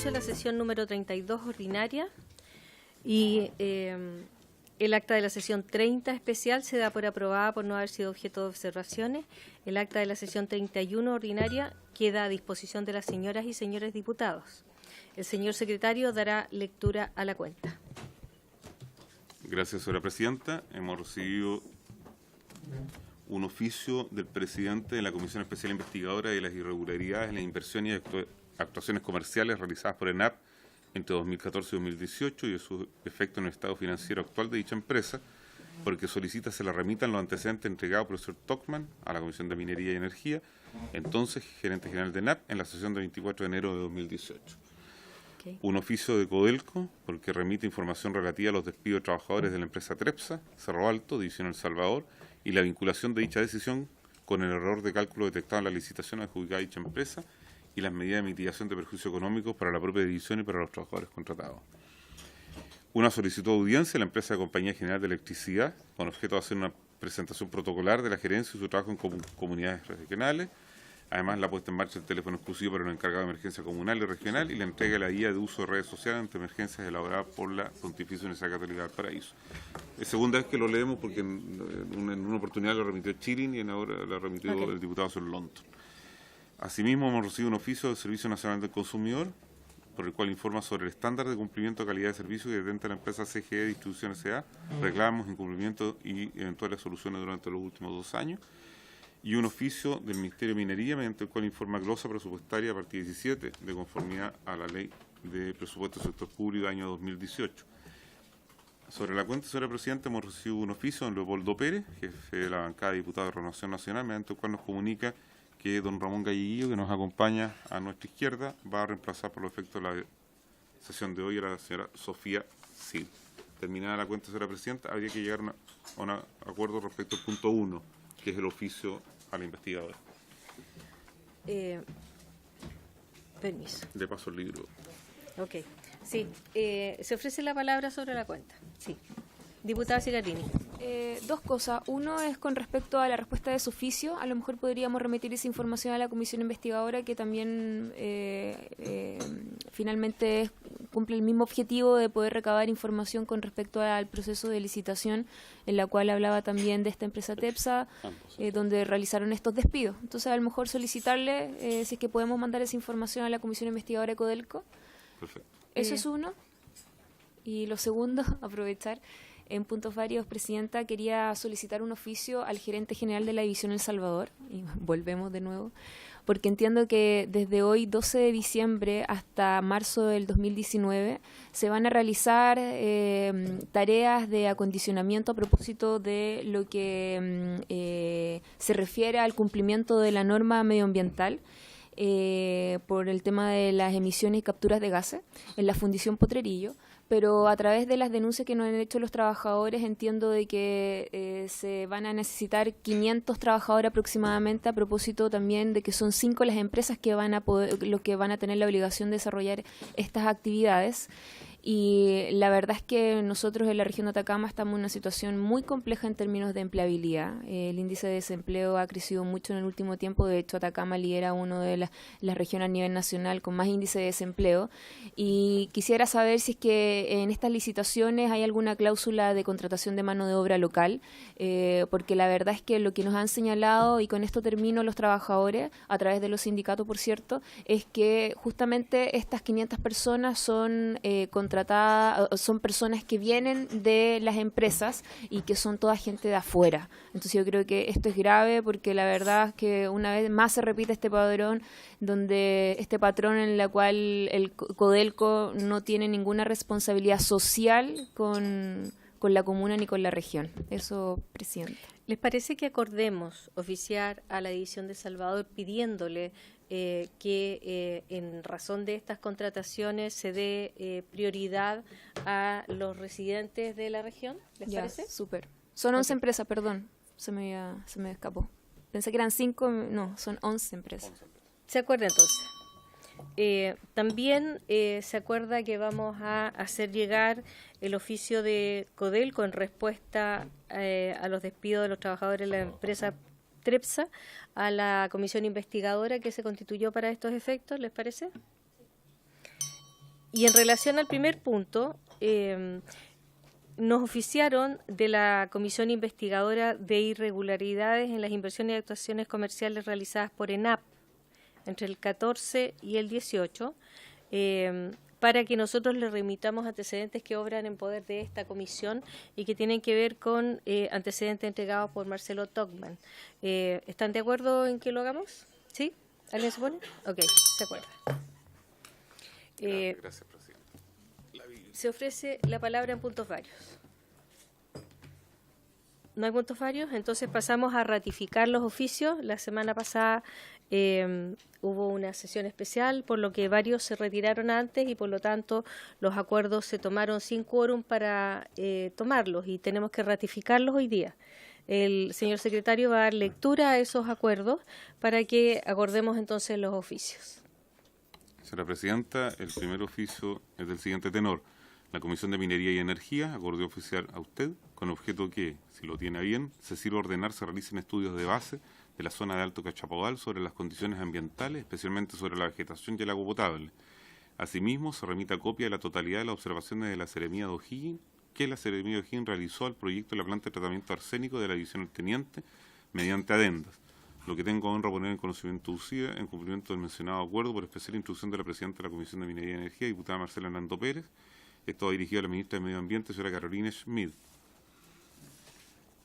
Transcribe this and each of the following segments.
inicio de la sesión número 32 ordinaria y el acta de la sesión 30 especial se da por aprobada por no haber sido objeto de observaciones. El acta de la sesión 31 ordinaria queda a disposición de las señoras y señores diputados. El señor secretario dará lectura a la cuenta. Gracias, señora presidenta. Hemos recibido un oficio del presidente de la Comisión Especial Investigadora de las Irregularidades en las inversiones y actuaciones comerciales realizadas por ENAP entre 2014 y 2018 y de su efecto en el estado financiero actual de dicha empresa, por el que solicita se le remitan los antecedentes entregados por el profesor Tockman a la Comisión de Minería y Energía, entonces gerente general de ENAP, en la sesión del 24 de enero de 2018. Okay. Un oficio de Codelco, porque remite información relativa a los despidos de trabajadores de la empresa Trepsa, Cerro Alto, División El Salvador, y la vinculación de dicha decisión con el error de cálculo detectado en la licitación adjudicada a dicha empresa y las medidas de mitigación de perjuicios económicos para la propia división y para los trabajadores contratados. Una solicitud de audiencia a la empresa de Compañía General de Electricidad con objeto de hacer una presentación protocolar de la gerencia y su trabajo en comunidades regionales. Además, la puesta en marcha del teléfono exclusivo para un encargado de emergencia comunal y regional y la entrega de la guía de uso de redes sociales ante emergencias elaborada por la Pontificia Universidad Católica del Paraíso. Es segunda vez que lo leemos porque en una oportunidad lo remitió Chilin y en ahora lo remitió el diputado Lonto. Asimismo, hemos recibido un oficio del Servicio Nacional del Consumidor por el cual informa sobre el estándar de cumplimiento de calidad de servicio que detenta la empresa CGE Distribución S.A., reclamos, incumplimiento y eventuales soluciones durante los últimos 2 años. Y un oficio del Ministerio de Minería, mediante el cual informa glosa presupuestaria a partir 17 de conformidad a la Ley de Presupuesto del Sector Público año 2018. Sobre la cuenta, señora presidenta, hemos recibido un oficio de Leopoldo Pérez, jefe de la bancada de diputados de Renovación Nacional, mediante el cual nos comunica que don Ramón Galleguillo, que nos acompaña a nuestra izquierda, va a reemplazar por los efectos de la sesión de hoy a la señora Sofía Cid. Terminada la cuenta, señora presidenta, habría que llegar a un acuerdo respecto al punto 1, que es el oficio a la investigadora. Permiso. De paso el libro. Ok. Sí. Se ofrece la palabra sobre la cuenta. Sí. Diputada Cigarini. 2 cosas. Uno es con respecto a la respuesta de su oficio. A lo mejor podríamos remitir esa información a la comisión investigadora que también finalmente cumple el mismo objetivo de poder recabar información con respecto al proceso de licitación en la cual hablaba también de esta empresa TEPSA, donde realizaron estos despidos. Entonces a lo mejor solicitarle si es que podemos mandar esa información a la comisión investigadora de Codelco. Perfecto. Eso es uno. Y lo segundo, aprovechar. En puntos varios, presidenta, quería solicitar un oficio al gerente general de la División El Salvador, y volvemos de nuevo, porque entiendo que desde hoy, 12 de diciembre, hasta marzo del 2019, se van a realizar tareas de acondicionamiento a propósito de lo que se refiere al cumplimiento de la norma medioambiental, por el tema de las emisiones y capturas de gases en la Fundición Potrerillo. Pero a través de las denuncias que nos han hecho los trabajadores entiendo de que se van a necesitar 500 trabajadores aproximadamente, a propósito también de que son 5 las empresas que van a poder, los que van a tener la obligación de desarrollar estas actividades. Y la verdad es que nosotros en la región de Atacama estamos en una situación muy compleja en términos de empleabilidad. El índice de desempleo ha crecido mucho en el último tiempo. De hecho, Atacama lidera una de las regiones a nivel nacional con más índice de desempleo. Y quisiera saber si es que en estas licitaciones hay alguna cláusula de contratación de mano de obra local, porque la verdad es que lo que nos han señalado, y con esto termino, los trabajadores, a través de los sindicatos, por cierto, es que justamente estas 500 personas son son personas que vienen de las empresas y que son toda gente de afuera. Entonces yo creo que esto es grave porque la verdad es que una vez más se repite este patrón en la cual el Codelco no tiene ninguna responsabilidad social con la comuna ni con la región. Eso, presidente. ¿Les parece que acordemos oficiar a la División de Salvador pidiéndole que en razón de estas contrataciones se dé prioridad a los residentes de la región? ¿Les parece? Súper. Son 11 empresas, perdón, se me escapó. Pensé que eran 5, no, son 11 empresas. ¿Se acuerda entonces? También se acuerda que vamos a hacer llegar el oficio de Codelco en respuesta a los despidos de los trabajadores de la empresa Trepsa a la comisión investigadora que se constituyó para estos efectos, ¿les parece? Y en relación al primer punto, nos oficiaron de la Comisión Investigadora de Irregularidades en las Inversiones y Actuaciones Comerciales realizadas por ENAP entre el 14 y el 18, para que nosotros le remitamos antecedentes que obran en poder de esta comisión y que tienen que ver con antecedentes entregados por Marcelo Tocman. ¿Están de acuerdo en que lo hagamos? ¿Sí? ¿Alguien se pone? Ok, se acuerda. Gracias, presidente. Se ofrece la palabra en puntos varios. ¿No hay puntos varios? Entonces pasamos a ratificar los oficios. La semana pasada hubo una sesión especial, por lo que varios se retiraron antes y por lo tanto los acuerdos se tomaron sin quórum para tomarlos y tenemos que ratificarlos hoy día. El señor secretario va a dar lectura a esos acuerdos para que acordemos entonces los oficios. Señora Presidenta, el primer oficio es del siguiente tenor. La Comisión de Minería y Energía acordó oficiar a usted con objeto que, si lo tiene a bien, se sirva ordenar se realicen estudios de base de la zona de Alto Cachapoal sobre las condiciones ambientales, especialmente sobre la vegetación y el agua potable. Asimismo, se remita copia de la totalidad de las observaciones de la Seremía de O'Higgins que la Seremía de O'Higgins realizó al proyecto de la planta de tratamiento arsénico de la División del Teniente mediante adendas. Lo que tengo a honra poner en conocimiento de UCIA, en cumplimiento del mencionado acuerdo por especial instrucción de la Presidenta de la Comisión de Minería y Energía, diputada Marcela Hernando Pérez. Esto va dirigido a la Ministra de Medio Ambiente, señora Carolina Schmid.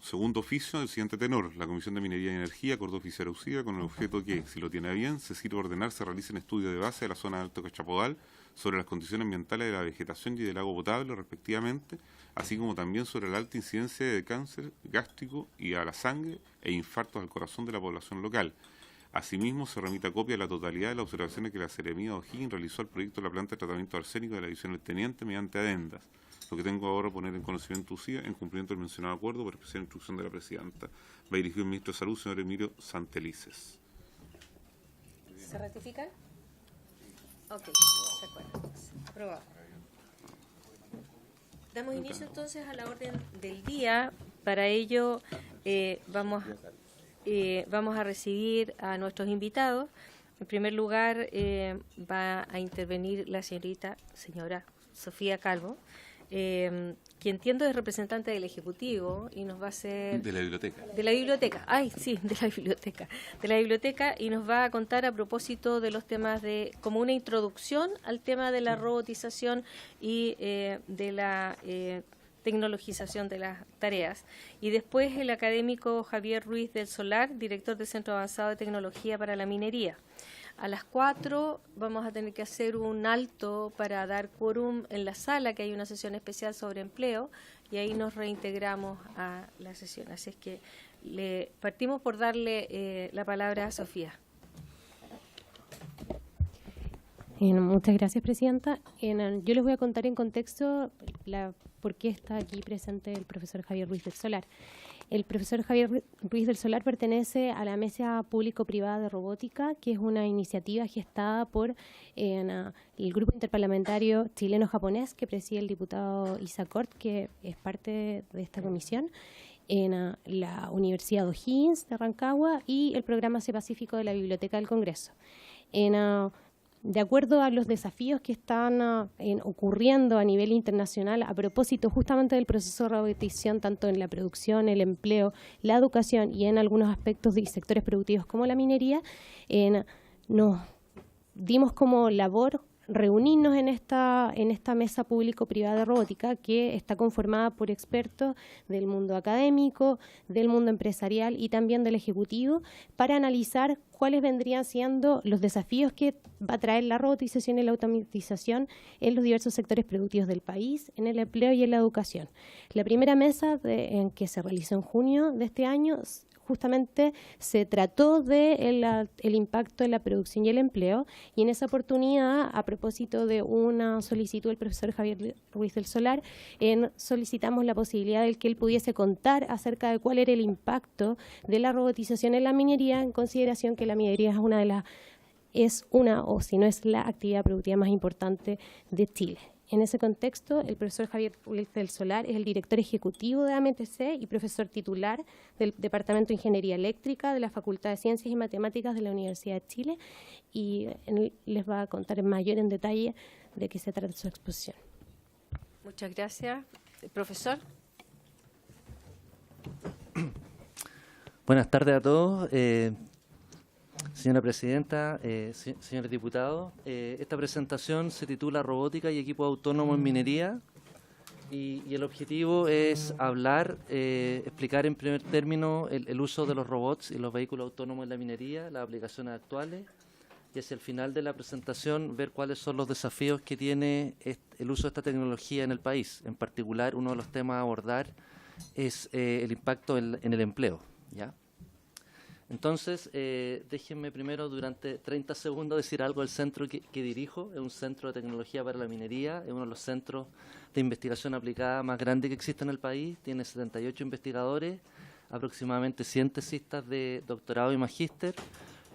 Segundo oficio, del siguiente tenor. La Comisión de Minería y Energía acordó oficiar a UCIA con el objeto que, si lo tiene a bien, se sirva ordenar se realicen estudios de base de la zona de Alto Cachapodal sobre las condiciones ambientales de la vegetación y del agua potable, respectivamente, así como también sobre la alta incidencia de cáncer gástrico y a la sangre e infartos al corazón de la población local. Asimismo, se remita copia de la totalidad de las observaciones que la Seremía de O'Higgins realizó al proyecto de la planta de tratamiento arsénico de la División del Teniente mediante adendas. Lo que tengo ahora a poner en conocimiento UCIA, en cumplimiento del mencionado acuerdo por especial instrucción de la Presidenta. Va dirigido al Ministro de Salud, señor Emilio Santelices. ¿Se ratifican? Ok, se acuerdan. Aprobado. Damos inicio entonces a la orden del día. Para ello vamos a recibir a nuestros invitados. En primer lugar va a intervenir la señora Sofía Calvo, que entiendo es representante del Ejecutivo y nos va a hacer... De la biblioteca. De la biblioteca, ay, sí, de la biblioteca. De la biblioteca y nos va a contar a propósito de los temas de, como una introducción al tema de la robotización y de la tecnologización de las tareas. Y después el académico Javier Ruiz del Solar, director del Centro Avanzado de Tecnología para la Minería. A las 4 vamos a tener que hacer un alto para dar quórum en la sala, que hay una sesión especial sobre empleo, y ahí nos reintegramos a la sesión. Así es que partimos por darle la palabra a Sofía. Muchas gracias, Presidenta. Yo les voy a contar en contexto por qué está aquí presente el profesor Javier Ruiz del Solar. El profesor Javier Ruiz del Solar pertenece a la Mesa Público-Privada de Robótica, que es una iniciativa gestada por el Grupo Interparlamentario Chileno-Japonés, que preside el diputado Isacort, que es parte de esta comisión, en la Universidad O'Higgins de Rancagua y el Programa C-Pacífico de la Biblioteca del Congreso. De acuerdo a los desafíos que están ocurriendo a nivel internacional a propósito justamente del proceso de robotización, tanto en la producción, el empleo, la educación y en algunos aspectos de sectores productivos como la minería, nos dimos como labor reunirnos en esta mesa público-privada de robótica que está conformada por expertos del mundo académico, del mundo empresarial y también del ejecutivo para analizar cuáles vendrían siendo los desafíos que va a traer la robotización y la automatización en los diversos sectores productivos del país, en el empleo y en la educación. La primera mesa en que se realizó en junio de este año justamente se trató de el impacto en la producción y el empleo, y en esa oportunidad, a propósito de una solicitud del profesor Javier Ruiz del Solar, solicitamos la posibilidad de que él pudiese contar acerca de cuál era el impacto de la robotización en la minería, en consideración que la minería es una de las es una, o si no es la actividad productiva más importante de Chile. En ese contexto, el profesor Javier Ruiz del Solar es el director ejecutivo de AMTC y profesor titular del Departamento de Ingeniería Eléctrica de la Facultad de Ciencias y Matemáticas de la Universidad de Chile, y les va a contar en detalle de qué se trata su exposición. Muchas gracias. Profesor. Buenas tardes a todos. Señora Presidenta, señores diputados, esta presentación se titula Robótica y equipo autónomo en minería, y el objetivo es hablar, explicar en primer término el uso de los robots y los vehículos autónomos en la minería, las aplicaciones actuales, y hacia el final de la presentación ver cuáles son los desafíos que tiene el uso de esta tecnología en el país. En particular, uno de los temas a abordar es el impacto en el empleo, ¿ya? Entonces, déjenme primero durante 30 segundos decir algo del centro que dirijo. Es un centro de tecnología para la minería, es uno de los centros de investigación aplicada más grandes que existe en el país. Tiene 78 investigadores, aproximadamente 100 tesistas de doctorado y magíster.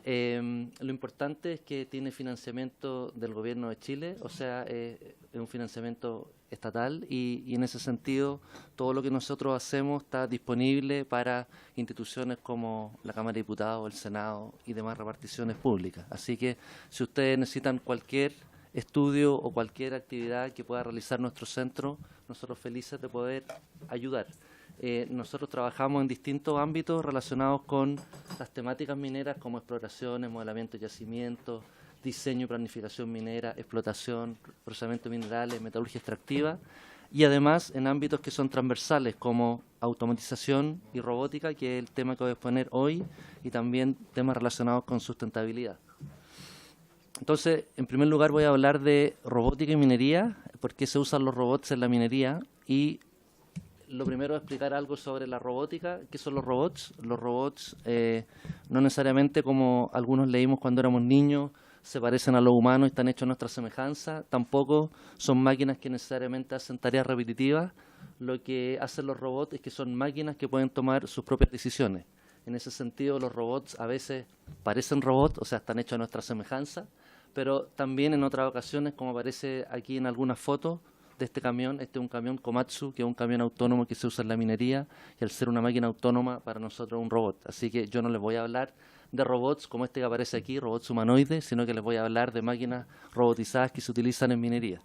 Lo importante es que tiene financiamiento del gobierno de Chile, o sea, es un financiamiento estatal, y en ese sentido todo lo que nosotros hacemos está disponible para instituciones como la Cámara de Diputados, el Senado y demás reparticiones públicas. Así que si ustedes necesitan cualquier estudio o cualquier actividad que pueda realizar nuestro centro, nosotros felices de poder ayudar. Nosotros trabajamos en distintos ámbitos relacionados con las temáticas mineras, como exploraciones, modelamiento de yacimientos, diseño y planificación minera, explotación, procesamiento de minerales, metalurgia extractiva, y además en ámbitos que son transversales como automatización y robótica, que es el tema que voy a exponer hoy, y también temas relacionados con sustentabilidad. Entonces, en primer lugar voy a hablar de robótica y minería, por qué se usan los robots en la minería, y lo primero es explicar algo sobre la robótica. ¿Qué son los robots? Los robots no necesariamente, como algunos leímos cuando éramos niños, se parecen a los humanos y están hechos a nuestra semejanza. Tampoco son máquinas que necesariamente hacen tareas repetitivas. Lo que hacen los robots es que son máquinas que pueden tomar sus propias decisiones. En ese sentido, los robots a veces parecen robots, o sea, están hechos a nuestra semejanza, pero también en otras ocasiones, como aparece aquí en algunas fotos de este camión, este es un camión Komatsu, que es un camión autónomo que se usa en la minería, y al ser una máquina autónoma, para nosotros es un robot. Así que yo no les voy a hablar de robots como este que aparece aquí, robots humanoides, sino que les voy a hablar de máquinas robotizadas que se utilizan en minería.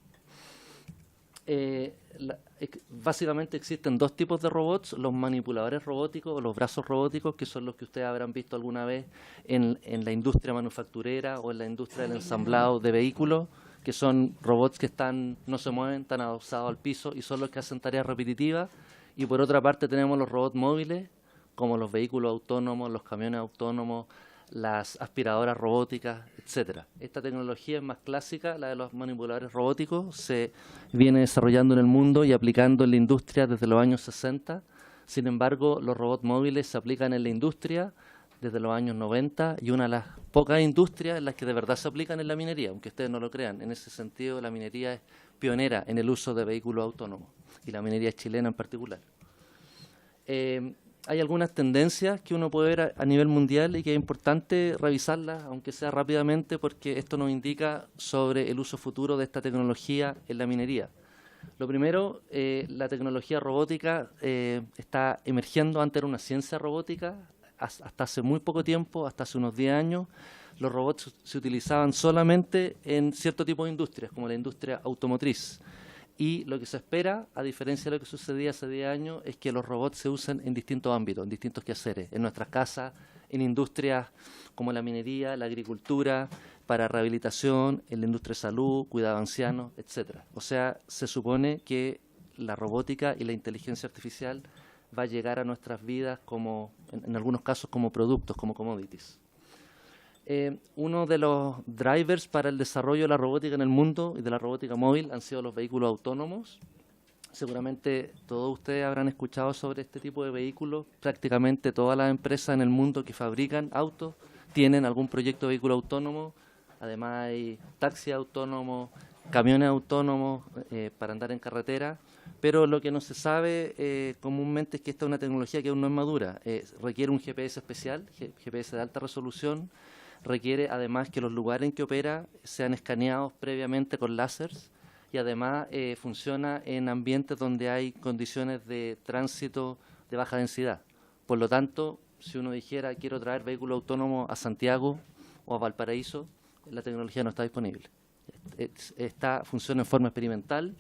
Básicamente existen dos tipos de robots: los manipuladores robóticos o los brazos robóticos, que son los que ustedes habrán visto alguna vez en la industria manufacturera o en la industria del ensamblado de vehículos, que son robots que no se mueven, están adosados al piso y son los que hacen tareas repetitivas. Y por otra parte tenemos los robots móviles, como los vehículos autónomos, los camiones autónomos, las aspiradoras robóticas, etcétera. Esta tecnología es más clásica, la de los manipuladores robóticos, se viene desarrollando en el mundo y aplicando en la industria desde los años 60. Sin embargo, los robots móviles se aplican en la industria desde los años 90, y una de las pocas industrias en las que de verdad se aplican en la minería, aunque ustedes no lo crean. En ese sentido, la minería es pionera en el uso de vehículos autónomos, y la minería chilena en particular. Hay algunas tendencias que uno puede ver a nivel mundial y que es importante revisarlas, aunque sea rápidamente, porque esto nos indica sobre el uso futuro de esta tecnología en la minería. Lo primero, la tecnología robótica está emergiendo. Antes era una ciencia robótica. Hasta hace muy poco tiempo, hasta hace unos 10 años, los robots se utilizaban solamente en cierto tipo de industrias, como la industria automotriz. Y lo que se espera, a diferencia de lo que sucedía hace 10 años, es que los robots se usen en distintos ámbitos, en distintos quehaceres, en nuestras casas, en industrias como la minería, la agricultura, para rehabilitación, en la industria de salud, cuidado de ancianos, etcétera. O sea, se supone que la robótica y la inteligencia artificial va a llegar a nuestras vidas como, en algunos casos, como productos, como commodities. Uno de los drivers para el desarrollo de la robótica en el mundo y de la robótica móvil han sido los vehículos autónomos. Seguramente todos ustedes habrán escuchado sobre este tipo de vehículos. Prácticamente todas las empresas en el mundo que fabrican autos tienen algún proyecto de vehículo autónomo. Además hay taxis autónomos, camiones autónomos para andar en carretera. Pero lo que no se sabe comúnmente es que esta es una tecnología que aún no es madura. Requiere un GPS especial, GPS de alta resolución, requiere además que los lugares en que opera sean escaneados previamente con láseres y además funciona en ambientes donde hay condiciones de tránsito de baja densidad. Por lo tanto, si uno dijera quiero traer vehículo autónomo a Santiago o a Valparaíso, la tecnología no está disponible. Funciona en forma experimental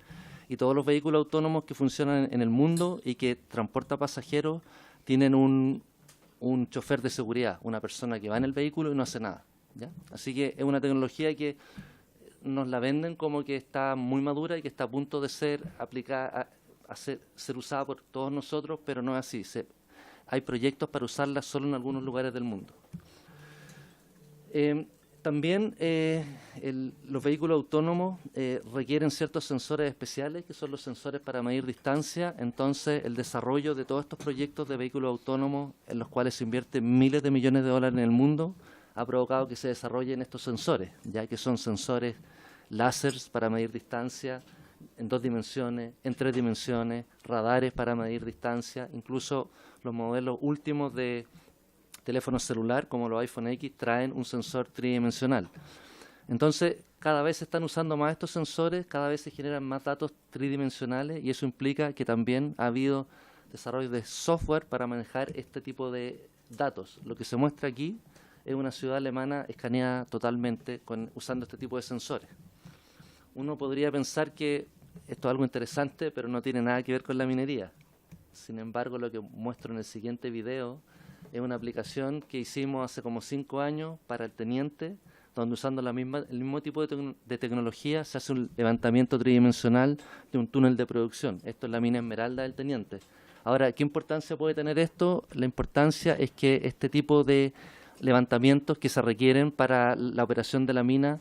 y todos los vehículos autónomos que funcionan en el mundo y que transportan pasajeros tienen un chofer de seguridad, una persona que va en el vehículo y no hace nada, ¿ya? Así que es una tecnología que nos la venden como que está muy madura y que está a punto de ser aplicada, ser usada por todos nosotros, pero no es así. Hay proyectos para usarla solo en algunos lugares del mundo. También los vehículos autónomos requieren ciertos sensores especiales, que son los sensores para medir distancia. Entonces, el desarrollo de todos estos proyectos de vehículos autónomos, en los cuales se invierten miles de millones de dólares en el mundo, ha provocado que se desarrollen estos sensores, ya que son sensores láseres para medir distancia en 2 dimensiones, en 3 dimensiones, radares para medir distancia, incluso los modelos últimos de teléfonos celular, como los iPhone X, traen un sensor tridimensional. Entonces, cada vez se están usando más estos sensores, cada vez se generan más datos tridimensionales y eso implica que también ha habido desarrollo de software para manejar este tipo de datos. Lo que se muestra aquí es una ciudad alemana escaneada totalmente usando este tipo de sensores. Uno podría pensar que esto es algo interesante, pero no tiene nada que ver con la minería. Sin embargo, lo que muestro en el siguiente video es una aplicación que hicimos hace como 5 años para el teniente, donde usando el mismo tipo de tecnología se hace un levantamiento tridimensional de un túnel de producción. Esto es la mina Esmeralda del teniente. Ahora, ¿qué importancia puede tener esto? La importancia es que este tipo de levantamientos que se requieren para la operación de la mina,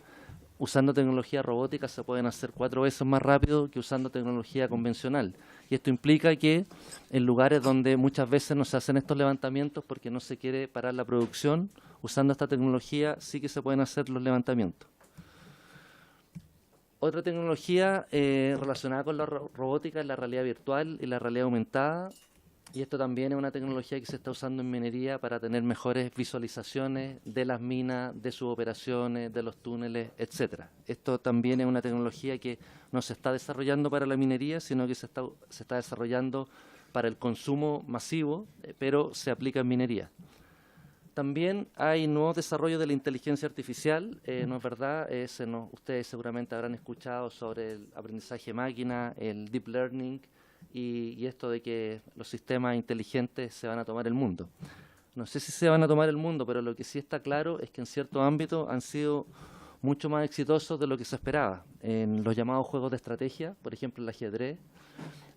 usando tecnología robótica, se pueden hacer 4 veces más rápido que usando tecnología convencional. Y esto implica que en lugares donde muchas veces no se hacen estos levantamientos porque no se quiere parar la producción, usando esta tecnología sí que se pueden hacer los levantamientos. Otra tecnología relacionada con la robótica es la realidad virtual y la realidad aumentada. Y esto también es una tecnología que se está usando en minería para tener mejores visualizaciones de las minas, de sus operaciones, de los túneles, etcétera. Esto también es una tecnología que no se está desarrollando para la minería, sino que se está desarrollando para el consumo masivo, pero se aplica en minería. También hay nuevos desarrollos de la inteligencia artificial, ¿no es verdad? Ustedes seguramente habrán escuchado sobre el aprendizaje máquina, el deep learning, y esto de que los sistemas inteligentes se van a tomar el mundo. No sé si se van a tomar el mundo, pero lo que sí está claro es que en ciertos ámbitos han sido mucho más exitosos de lo que se esperaba. En los llamados juegos de estrategia, por ejemplo el ajedrez,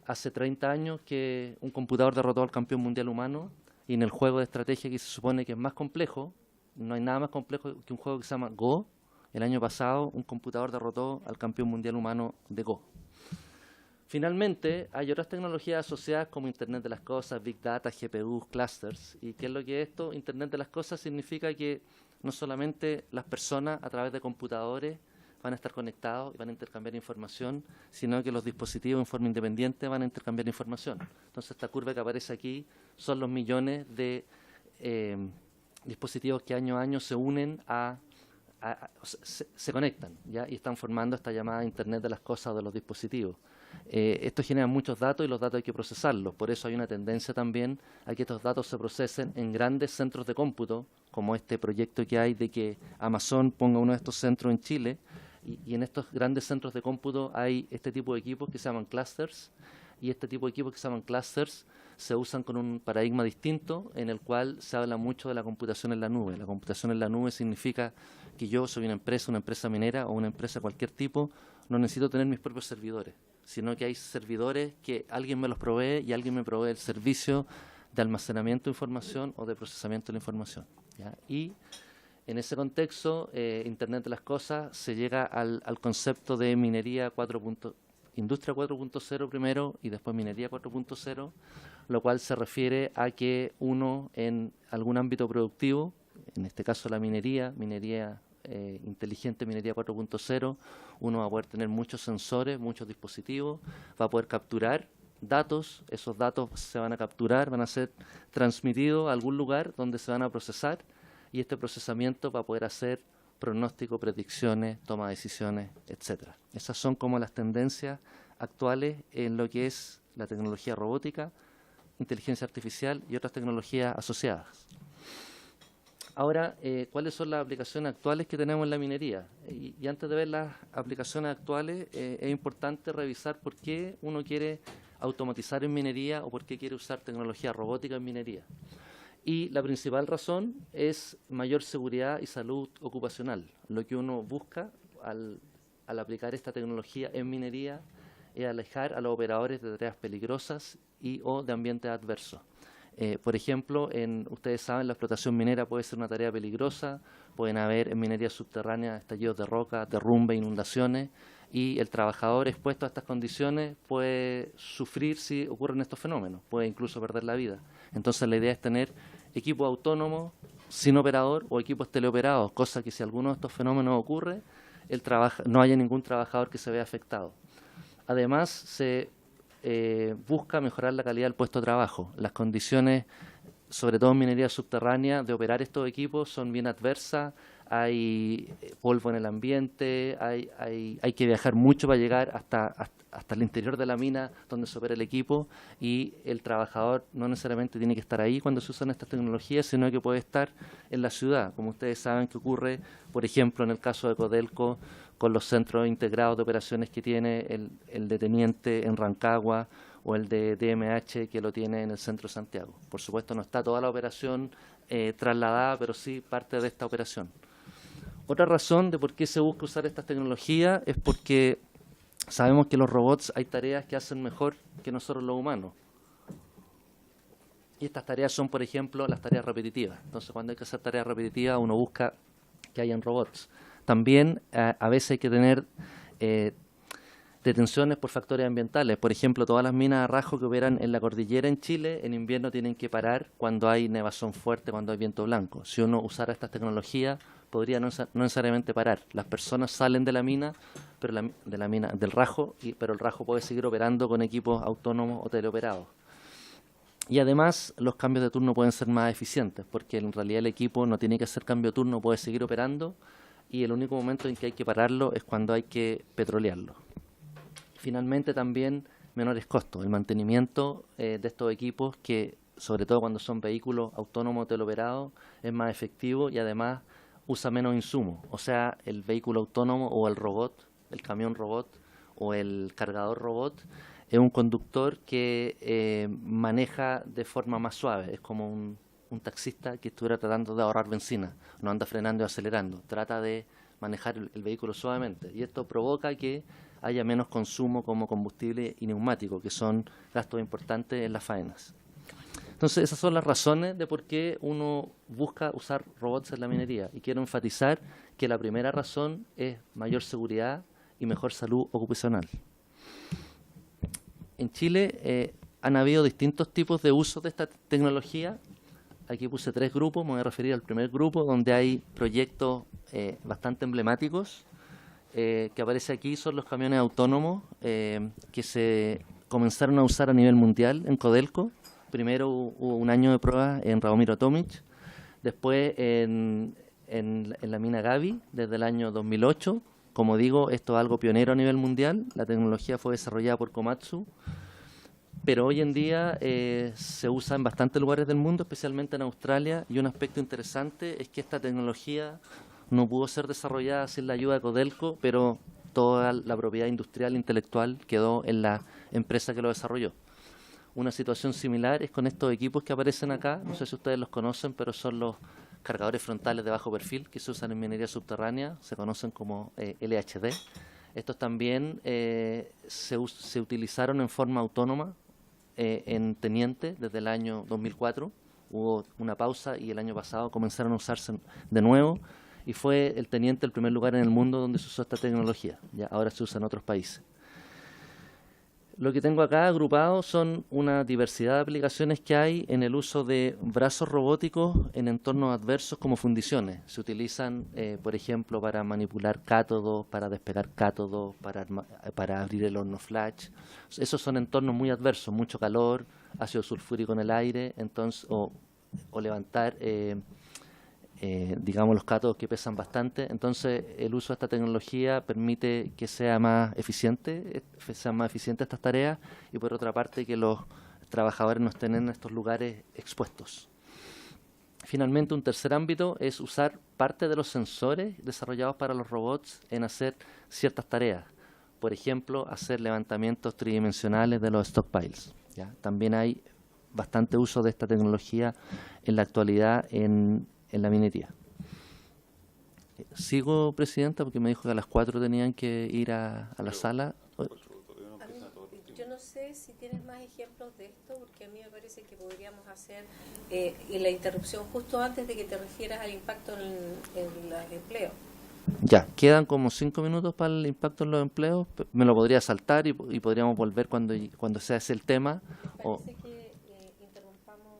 hace 30 años que un computador derrotó al campeón mundial humano, y en el juego de estrategia que se supone que es más complejo, no hay nada más complejo que un juego que se llama Go. El año pasado un computador derrotó al campeón mundial humano de Go. Finalmente, hay otras tecnologías asociadas como Internet de las Cosas, Big Data, GPUs, clusters. ¿Y qué es lo que es esto? Internet de las Cosas significa que no solamente las personas a través de computadores van a estar conectados y van a intercambiar información, sino que los dispositivos en forma independiente van a intercambiar información. Entonces, esta curva que aparece aquí son los millones de dispositivos que año a año se unen se conectan, ¿ya? Y están formando esta llamada Internet de las Cosas de los dispositivos. Esto genera muchos datos y los datos hay que procesarlos. Por eso hay una tendencia también a que estos datos se procesen en grandes centros de cómputo, como este proyecto que hay de que Amazon ponga uno de estos centros en Chile. Y en estos grandes centros de cómputo hay este tipo de equipos que se llaman clusters. Y este tipo de equipos que se llaman clusters se usan con un paradigma distinto en el cual se habla mucho de la computación en la nube. La computación en la nube significa que yo soy una empresa minera o una empresa de cualquier tipo, no necesito tener mis propios servidores, sino que hay servidores que alguien me los provee y alguien me provee el servicio de almacenamiento de información o de procesamiento de la información, ¿ya? Y en ese contexto, Internet de las Cosas se llega al concepto de minería 4.0, industria 4.0 primero y después minería 4.0, lo cual se refiere a que uno en algún ámbito productivo, en este caso la minería inteligente, minería 4.0, uno va a poder tener muchos sensores, muchos dispositivos, va a poder capturar datos, esos datos se van a capturar, van a ser transmitidos a algún lugar donde se van a procesar y este procesamiento va a poder hacer pronóstico, predicciones, toma de decisiones, etcétera. Esas son como las tendencias actuales en lo que es la tecnología robótica, inteligencia artificial y otras tecnologías asociadas. Ahora, ¿cuáles son las aplicaciones actuales que tenemos en la minería? Y antes de ver las aplicaciones actuales, es importante revisar por qué uno quiere automatizar en minería o por qué quiere usar tecnología robótica en minería. Y la principal razón es mayor seguridad y salud ocupacional. Lo que uno busca al aplicar esta tecnología en minería es alejar a los operadores de tareas peligrosas y o de ambientes adversos. Por ejemplo, ustedes saben, la explotación minera puede ser una tarea peligrosa, pueden haber en minería subterránea estallidos de roca, derrumbe, inundaciones, y el trabajador expuesto a estas condiciones puede sufrir si ocurren estos fenómenos, puede incluso perder la vida. Entonces la idea es tener equipos autónomos sin operador o equipos teleoperados, cosa que si alguno de estos fenómenos ocurre, no haya ningún trabajador que se vea afectado. Además, se busca mejorar la calidad del puesto de trabajo. Las condiciones, sobre todo en minería subterránea, de operar estos equipos son bien adversas. Hay polvo en el ambiente, hay que viajar mucho para llegar hasta el interior de la mina donde se opera el equipo, y el trabajador no necesariamente tiene que estar ahí cuando se usan estas tecnologías, sino que puede estar en la ciudad, como ustedes saben que ocurre, por ejemplo, en el caso de Codelco, con los centros integrados de operaciones que tiene el de Teniente en Rancagua o el de DMH que lo tiene en el centro de Santiago. Por supuesto, no está toda la operación trasladada, pero sí parte de esta operación. Otra razón de por qué se busca usar estas tecnologías es porque sabemos que los robots hay tareas que hacen mejor que nosotros los humanos. Y estas tareas son, por ejemplo, las tareas repetitivas. Entonces, cuando hay que hacer tareas repetitivas, uno busca que hayan robots. También a veces hay que tener detenciones por factores ambientales. Por ejemplo, todas las minas a rajo que operan en la cordillera en Chile, en invierno tienen que parar cuando hay nevazón fuerte, cuando hay viento blanco. Si uno usara estas tecnologías, podría no necesariamente parar. Las personas salen de la mina, pero del rajo, pero el rajo puede seguir operando con equipos autónomos o teleoperados. Y además, los cambios de turno pueden ser más eficientes, porque en realidad el equipo no tiene que hacer cambio de turno, puede seguir operando, y el único momento en que hay que pararlo es cuando hay que petrolearlo. Finalmente, también menores costos. El mantenimiento de estos equipos, que sobre todo cuando son vehículos autónomos o teleoperados, es más efectivo y además usa menos insumos. O sea, el vehículo autónomo o el robot, el camión robot o el cargador robot, es un conductor que maneja de forma más suave. Es como un taxista que estuviera tratando de ahorrar benzina. No anda frenando y acelerando. Trata de manejar el vehículo suavemente. Y esto provoca que haya menos consumo como combustible y neumático, que son gastos importantes en las faenas. Entonces, esas son las razones de por qué uno busca usar robots en la minería. Y quiero enfatizar que la primera razón es mayor seguridad y mejor salud ocupacional. En Chile han habido distintos tipos de uso de esta tecnología. Aquí puse 3 grupos, me voy a referir al primer grupo, donde hay proyectos bastante emblemáticos. Que aparece aquí son los camiones autónomos que se comenzaron a usar a nivel mundial en Codelco. Primero hubo un año de pruebas en Radomiro Tomic, después en la mina Gaby desde el año 2008. Como digo, esto es algo pionero a nivel mundial. La tecnología fue desarrollada por Komatsu, pero hoy en día se usa en bastantes lugares del mundo, especialmente en Australia, y un aspecto interesante es que esta tecnología no pudo ser desarrollada sin la ayuda de Codelco, pero toda la propiedad industrial e intelectual quedó en la empresa que lo desarrolló. Una situación similar es con estos equipos que aparecen acá, no sé si ustedes los conocen, pero son los cargadores frontales de bajo perfil que se usan en minería subterránea, se conocen como LHD. Estos también se utilizaron en forma autónoma en Teniente desde el año 2004. Hubo una pausa y el año pasado comenzaron a usarse de nuevo, y fue el Teniente el primer lugar en el mundo donde se usó esta tecnología. Ya ahora se usa en otros países. Lo que tengo acá agrupado son una diversidad de aplicaciones que hay en el uso de brazos robóticos en entornos adversos como fundiciones. Se utilizan, por ejemplo, para manipular cátodos, para despegar cátodos, para abrir el horno flash. Esos son entornos muy adversos, mucho calor, ácido sulfúrico en el aire, entonces, o levantar digamos, los cátodos que pesan bastante. Entonces, el uso de esta tecnología permite que sean más eficientes estas tareas y, por otra parte, que los trabajadores no estén en estos lugares expuestos. Finalmente, un tercer ámbito es usar parte de los sensores desarrollados para los robots en hacer ciertas tareas. Por ejemplo, hacer levantamientos tridimensionales de los stockpiles, ¿ya? También hay bastante uso de esta tecnología en la actualidad en la minería. Sigo, Presidenta, porque me dijo que a las 4 tenían que ir a la sala. Yo no sé si tienes más ejemplos de esto, porque a mí me parece que podríamos hacer la interrupción justo antes de que te refieras al impacto en el empleo. Ya, quedan como 5 minutos para el impacto en los empleos. Me lo podría saltar y podríamos volver cuando sea ese el tema. Parece que interrumpamos,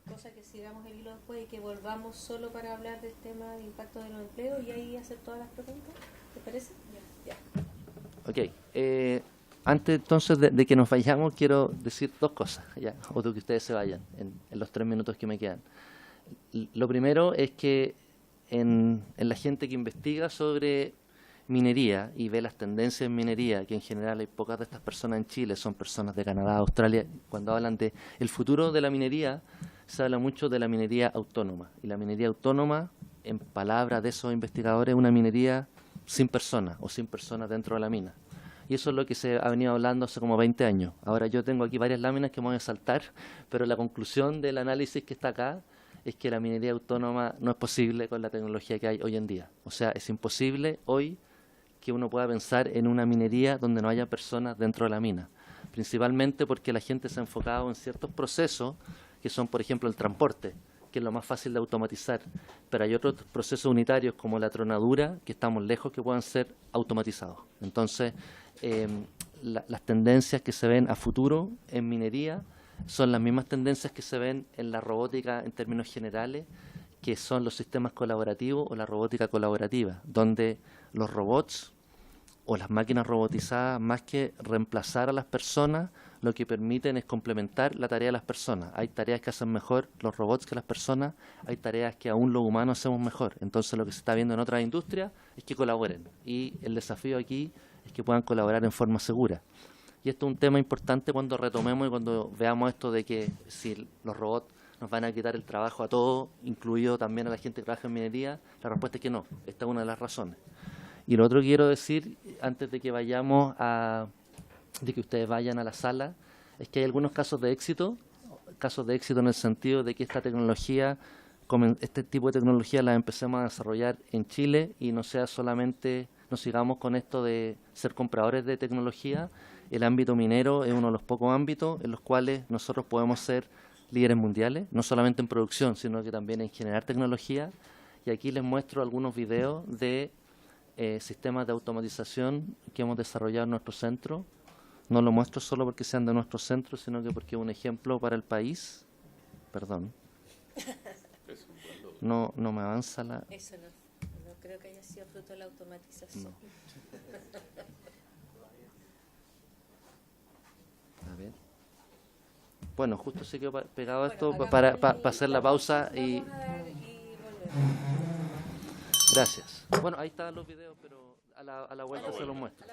cosa que sigamos el hilo después y que volvamos solo para hablar del tema de impacto de los empleos y ahí hacer todas las preguntas. ¿Te parece? Ya. Ok. Antes entonces de que nos vayamos, quiero decir 2 cosas, ya, o de que ustedes se vayan en los 3 minutos que me quedan. Lo primero es que en la gente que investiga sobre minería y ve las tendencias en minería, que en general hay pocas de estas personas en Chile, son personas de Canadá, Australia, cuando hablan de el futuro de la minería, se habla mucho de la minería autónoma. Y la minería autónoma, en palabras de esos investigadores, es una minería sin personas o sin personas dentro de la mina. Y eso es lo que se ha venido hablando hace como 20 años. Ahora yo tengo aquí varias láminas que me voy a saltar, pero la conclusión del análisis que está acá es que la minería autónoma no es posible con la tecnología que hay hoy en día. O sea, es imposible hoy que uno pueda pensar en una minería donde no haya personas dentro de la mina. Principalmente porque la gente se ha enfocado en ciertos procesos que son, por ejemplo, el transporte, que es lo más fácil de automatizar. Pero hay otros procesos unitarios como la tronadura que estamos lejos que puedan ser automatizados. Entonces, las tendencias que se ven a futuro en minería son las mismas tendencias que se ven en la robótica en términos generales, que son los sistemas colaborativos o la robótica colaborativa, donde los robots o las máquinas robotizadas, más que reemplazar a las personas, lo que permiten es complementar la tarea de las personas. Hay tareas que hacen mejor los robots que las personas, hay tareas que aún los humanos hacemos mejor. Entonces lo que se está viendo en otras industrias es que colaboren. Y el desafío aquí es que puedan colaborar en forma segura. Y esto es un tema importante cuando retomemos y cuando veamos esto de que si los robots nos van a quitar el trabajo a todos, incluido también a la gente que trabaja en minería, la respuesta es que no. Esta es una de las razones. Y lo otro que quiero decir, antes de que de que ustedes vayan a la sala, es que hay algunos casos de éxito en el sentido de que esta tecnología, este tipo de tecnología la empecemos a desarrollar en Chile y no sea solamente, no sigamos con esto de ser compradores de tecnología. El ámbito minero es uno de los pocos ámbitos en los cuales nosotros podemos ser líderes mundiales, no solamente en producción, sino que también en generar tecnología. Y aquí les muestro algunos videos de sistemas de automatización que hemos desarrollado en nuestro centro. No lo muestro solo porque sean de nuestro centro, sino que porque es un ejemplo para el país. Perdón. No me avanza la... Eso no creo que haya sido fruto de la automatización. No. A ver. Bueno, justo se quedó pegado esto para hacer la pausa y... Gracias. Bueno, ahí estaban los videos, pero a la vuelta se los muestro.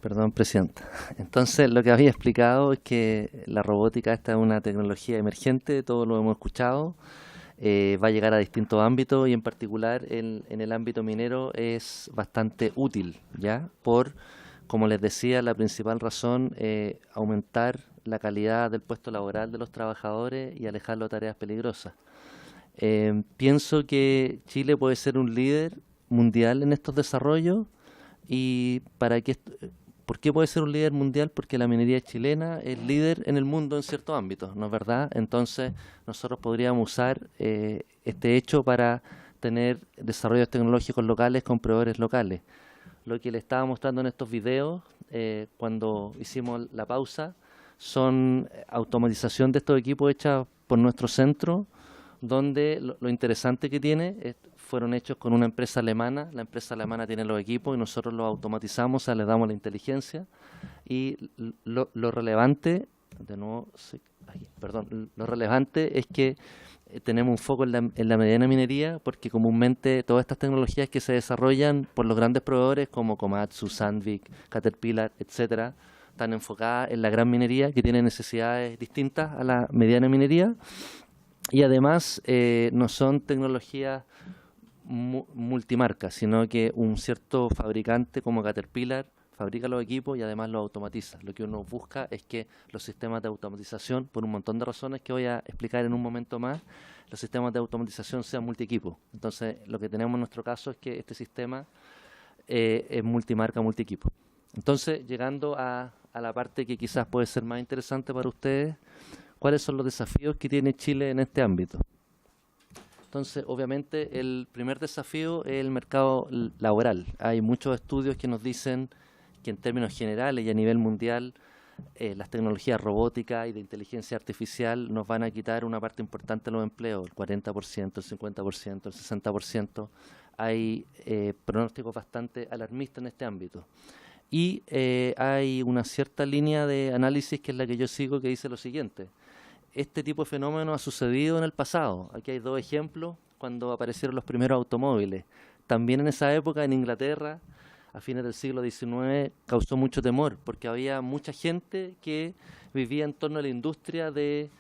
Perdón, Presidenta. Entonces, lo que había explicado es que la robótica esta es una tecnología emergente, todos lo hemos escuchado, va a llegar a distintos ámbitos y en particular en el ámbito minero es bastante útil, ¿ya? Como les decía, la principal razón es aumentar la calidad del puesto laboral de los trabajadores y alejarlo de tareas peligrosas. Pienso que Chile puede ser un líder mundial en estos desarrollos y ¿Por qué puede ser un líder mundial? Porque la minería chilena es líder en el mundo en ciertos ámbitos, ¿no es verdad? Entonces, nosotros podríamos usar este hecho para tener desarrollos tecnológicos locales con proveedores locales. Lo que le estaba mostrando en estos videos, cuando hicimos la pausa, son automatización de estos equipos hechas por nuestro centro, donde lo interesante que tiene fueron hechos con una empresa alemana. La empresa alemana tiene los equipos y nosotros los automatizamos, o sea, les damos la inteligencia. Y lo relevante, de nuevo, lo relevante es que tenemos un foco en la mediana minería, porque comúnmente todas estas tecnologías que se desarrollan por los grandes proveedores como Komatsu, Sandvik, Caterpillar, etcétera, están enfocadas en la gran minería, que tiene necesidades distintas a la mediana minería. Y además no son tecnologías multimarcas, sino que un cierto fabricante como Caterpillar fabrica los equipos y además los automatiza. Lo que uno busca es que los sistemas de automatización, por un montón de razones que voy a explicar en un momento más, los sistemas de automatización sean multiequipo. Entonces, lo que tenemos en nuestro caso es que este sistema es multimarca, multiequipo. Entonces, llegando a la parte que quizás puede ser más interesante para ustedes, ¿cuáles son los desafíos que tiene Chile en este ámbito? Entonces, obviamente, el primer desafío es el mercado laboral. Hay muchos estudios que nos dicen que en términos generales y a nivel mundial, las tecnologías robóticas y de inteligencia artificial nos van a quitar una parte importante de los empleos, el 40%, el 50%, el 60%. Hay pronósticos bastante alarmistas en este ámbito. Y hay una cierta línea de análisis que es la que yo sigo, que dice lo siguiente: este tipo de fenómeno ha sucedido en el pasado. Aquí hay dos ejemplos cuando aparecieron los primeros automóviles. También en esa época, en Inglaterra, a fines del siglo XIX, causó mucho temor, porque había mucha gente que vivía en torno a la industria de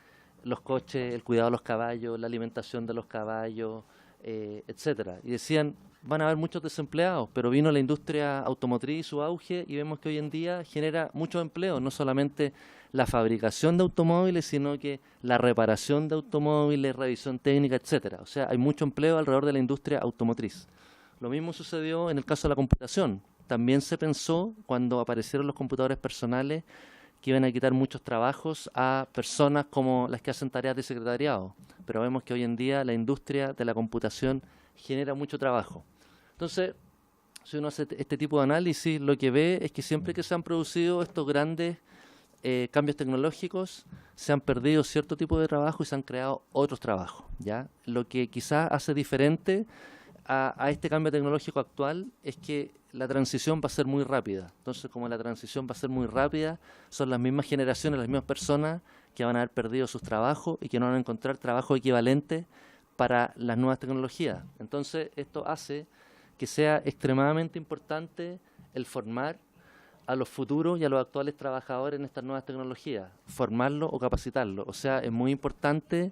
los coches, el cuidado de los caballos, la alimentación de los caballos, etcétera. Y decían, van a haber muchos desempleados, pero vino la industria automotriz, su auge, y vemos que hoy en día genera muchos empleos, no solamente la fabricación de automóviles, sino que la reparación de automóviles, revisión técnica, etcétera. O sea, hay mucho empleo alrededor de la industria automotriz. Lo mismo sucedió en el caso de la computación. También se pensó, cuando aparecieron los computadores personales, que iban a quitar muchos trabajos a personas como las que hacen tareas de secretariado. Pero vemos que hoy en día la industria de la computación genera mucho trabajo. Entonces, si uno hace este tipo de análisis, lo que ve es que siempre que se han producido estos grandes cambios tecnológicos, se han perdido cierto tipo de trabajo y se han creado otros trabajos, ¿ya? Lo que quizás hace diferente a este cambio tecnológico actual es que la transición va a ser muy rápida. Entonces, como la transición va a ser muy rápida, son las mismas generaciones, las mismas personas que van a haber perdido sus trabajos y que no van a encontrar trabajo equivalente para las nuevas tecnologías. Entonces, esto hace que sea extremadamente importante el formar a los futuros y a los actuales trabajadores en estas nuevas tecnologías, formarlos o capacitarlos. O sea, es muy importante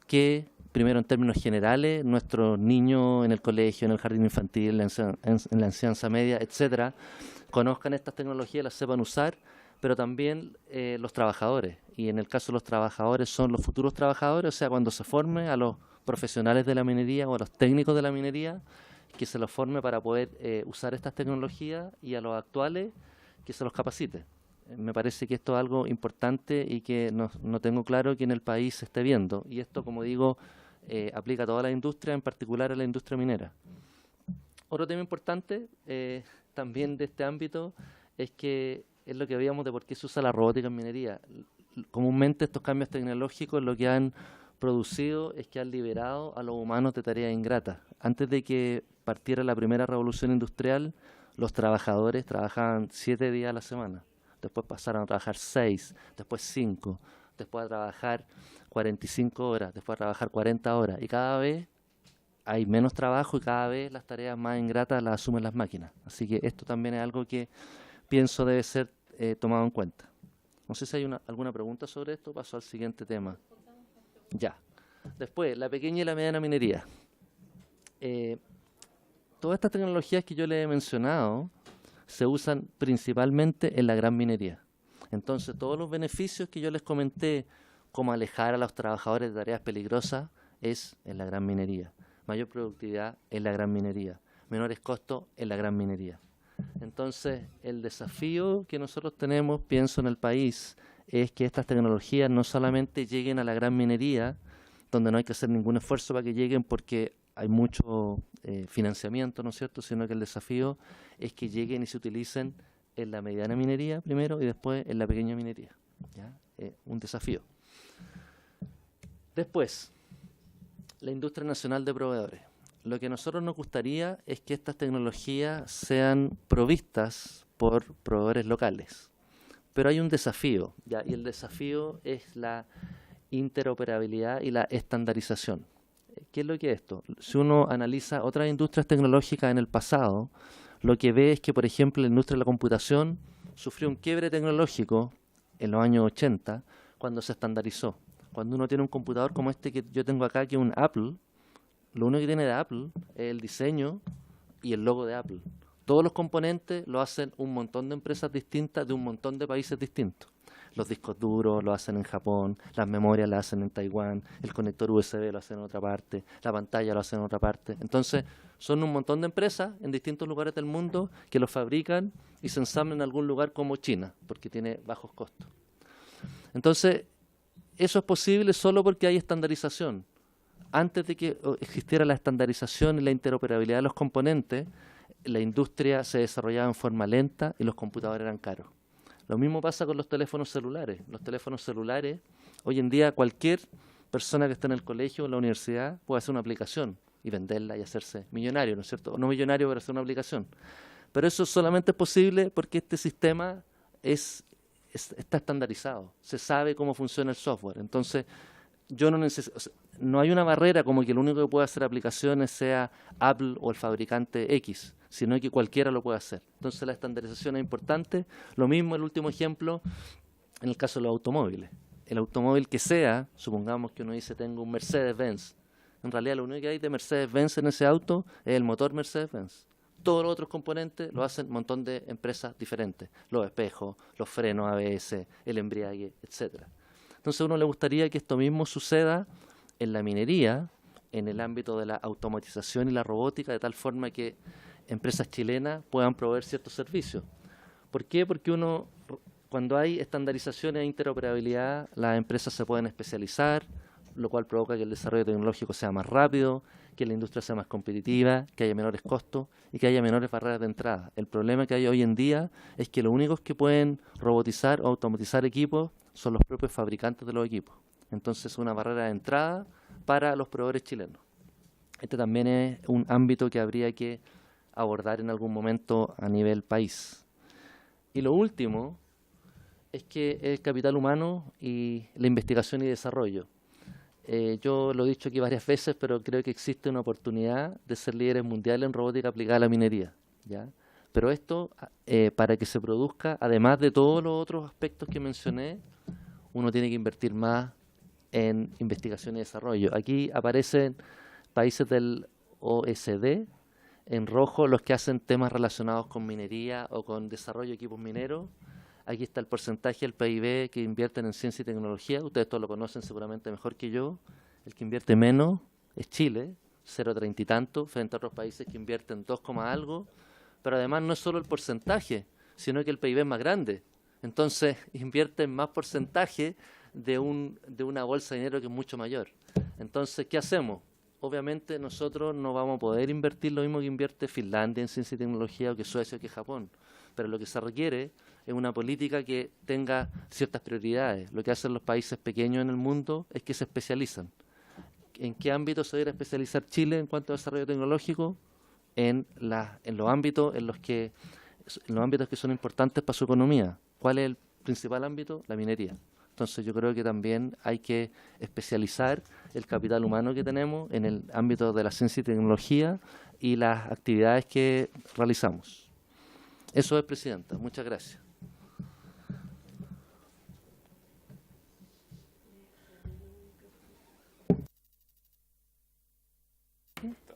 que, primero en términos generales, nuestros niños en el colegio, en el jardín infantil, en la enseñanza media, etcétera, conozcan estas tecnologías, las sepan usar, pero también los trabajadores. Y en el caso de los trabajadores son los futuros trabajadores, o sea, cuando se forme a los profesionales de la minería o a los técnicos de la minería, que se los forme para poder usar estas tecnologías, y a los actuales que se los capacite. Me parece que esto es algo importante y que no tengo claro que en el país se esté viendo. Y esto, como digo, aplica a toda la industria, en particular a la industria minera. Otro tema importante también de este ámbito es que es lo que veíamos de por qué se usa la robótica en minería. Comúnmente estos cambios tecnológicos lo que han producido es que han liberado a los humanos de tareas ingratas. Antes de que partiera la primera revolución industrial, los trabajadores trabajaban 7 días a la semana. Después pasaron a trabajar 6, después 5, después a trabajar 45 horas, después a trabajar 40 horas. Y cada vez hay menos trabajo y cada vez las tareas más ingratas las asumen las máquinas. Así que esto también es algo que pienso debe ser tomado en cuenta. No sé si hay alguna pregunta sobre esto. Paso al siguiente tema. Ya. Después, la pequeña y la mediana minería. Todas estas tecnologías que yo les he mencionado se usan principalmente en la gran minería. Entonces, todos los beneficios que yo les comenté, como alejar a los trabajadores de tareas peligrosas, es en la gran minería. Mayor productividad en la gran minería. Menores costos en la gran minería. Entonces, el desafío que nosotros tenemos, pienso en el país, es que estas tecnologías no solamente lleguen a la gran minería, donde no hay que hacer ningún esfuerzo para que lleguen porque hay mucho financiamiento, ¿no es cierto?, sino que el desafío es que lleguen y se utilicen en la mediana minería primero y después en la pequeña minería. ¿Ya? Un desafío. Después, la industria nacional de proveedores. Lo que a nosotros nos gustaría es que estas tecnologías sean provistas por proveedores locales. Pero hay un desafío, ¿ya? Y el desafío es la interoperabilidad y la estandarización. ¿Qué es lo que es esto? Si uno analiza otras industrias tecnológicas en el pasado, lo que ve es que, por ejemplo, la industria de la computación sufrió un quiebre tecnológico en los años 80 cuando se estandarizó. Cuando uno tiene un computador como este que yo tengo acá, que es un Apple, lo único que tiene de Apple es el diseño y el logo de Apple. Todos los componentes lo hacen un montón de empresas distintas de un montón de países distintos. Los discos duros lo hacen en Japón, las memorias las hacen en Taiwán, el conector USB lo hacen en otra parte, la pantalla lo hacen en otra parte. Entonces, son un montón de empresas en distintos lugares del mundo que lo fabrican y se ensamblan en algún lugar como China, porque tiene bajos costos. Entonces, eso es posible solo porque hay estandarización. Antes de que existiera la estandarización y la interoperabilidad de los componentes, la industria se desarrollaba en forma lenta y los computadores eran caros. Lo mismo pasa con los teléfonos celulares. Los teléfonos celulares, hoy en día cualquier persona que está en el colegio o en la universidad puede hacer una aplicación y venderla y hacerse millonario, ¿no es cierto? O no millonario, pero hacer una aplicación. Pero eso solamente es posible porque este sistema está estandarizado. Se sabe cómo funciona el software. Entonces, yo no hay una barrera como que el único que puede hacer aplicaciones sea Apple o el fabricante X, sino que cualquiera lo puede hacer. Entonces la estandarización es importante. Lo mismo, el último ejemplo, en el caso de los automóviles. El automóvil que sea, supongamos que uno dice tengo un Mercedes-Benz. En realidad lo único que hay de Mercedes-Benz en ese auto es el motor Mercedes-Benz. Todos los otros componentes lo hacen un montón de empresas diferentes. Los espejos, los frenos ABS, el embriague, etcétera. Entonces a uno le gustaría que esto mismo suceda en la minería, en el ámbito de la automatización y la robótica, de tal forma que empresas chilenas puedan proveer ciertos servicios. ¿Por qué? Porque cuando hay estandarización e interoperabilidad, las empresas se pueden especializar, lo cual provoca que el desarrollo tecnológico sea más rápido, que la industria sea más competitiva, que haya menores costos y que haya menores barreras de entrada. El problema que hay hoy en día es que los únicos que pueden robotizar o automatizar equipos son los propios fabricantes de los equipos. Entonces es una barrera de entrada para los proveedores chilenos. Este también es un ámbito que habría que abordar en algún momento a nivel país. Y lo último es que el capital humano y la investigación y desarrollo. Yo lo he dicho aquí varias veces, pero creo que existe una oportunidad de ser líderes mundiales en robótica aplicada a la minería, ¿ya? Pero esto, para que se produzca, además de todos los otros aspectos que mencioné, uno tiene que invertir más en investigación y desarrollo. Aquí aparecen países del OECD, en rojo los que hacen temas relacionados con minería o con desarrollo de equipos mineros. Aquí está el porcentaje del PIB que invierten en ciencia y tecnología. Ustedes todos lo conocen seguramente mejor que yo. El que invierte menos es Chile, 0,30 y tanto, frente a otros países que invierten 2, algo. Pero además no es solo el porcentaje, sino que el PIB es más grande. Entonces invierten más porcentaje de una bolsa de dinero que es mucho mayor. Entonces, ¿qué hacemos? Obviamente nosotros no vamos a poder invertir lo mismo que invierte Finlandia en ciencia y tecnología, o que Suecia, o que Japón. Pero lo que se requiere es una política que tenga ciertas prioridades. Lo que hacen los países pequeños en el mundo es que se especializan. ¿En qué ámbito se debe especializar Chile en cuanto a desarrollo tecnológico? En los ámbitos que son importantes para su economía. ¿Cuál es el principal ámbito? La minería. Entonces yo creo que también hay que especializar el capital humano que tenemos en el ámbito de la ciencia y tecnología y las actividades que realizamos. Eso es, Presidenta. Muchas gracias.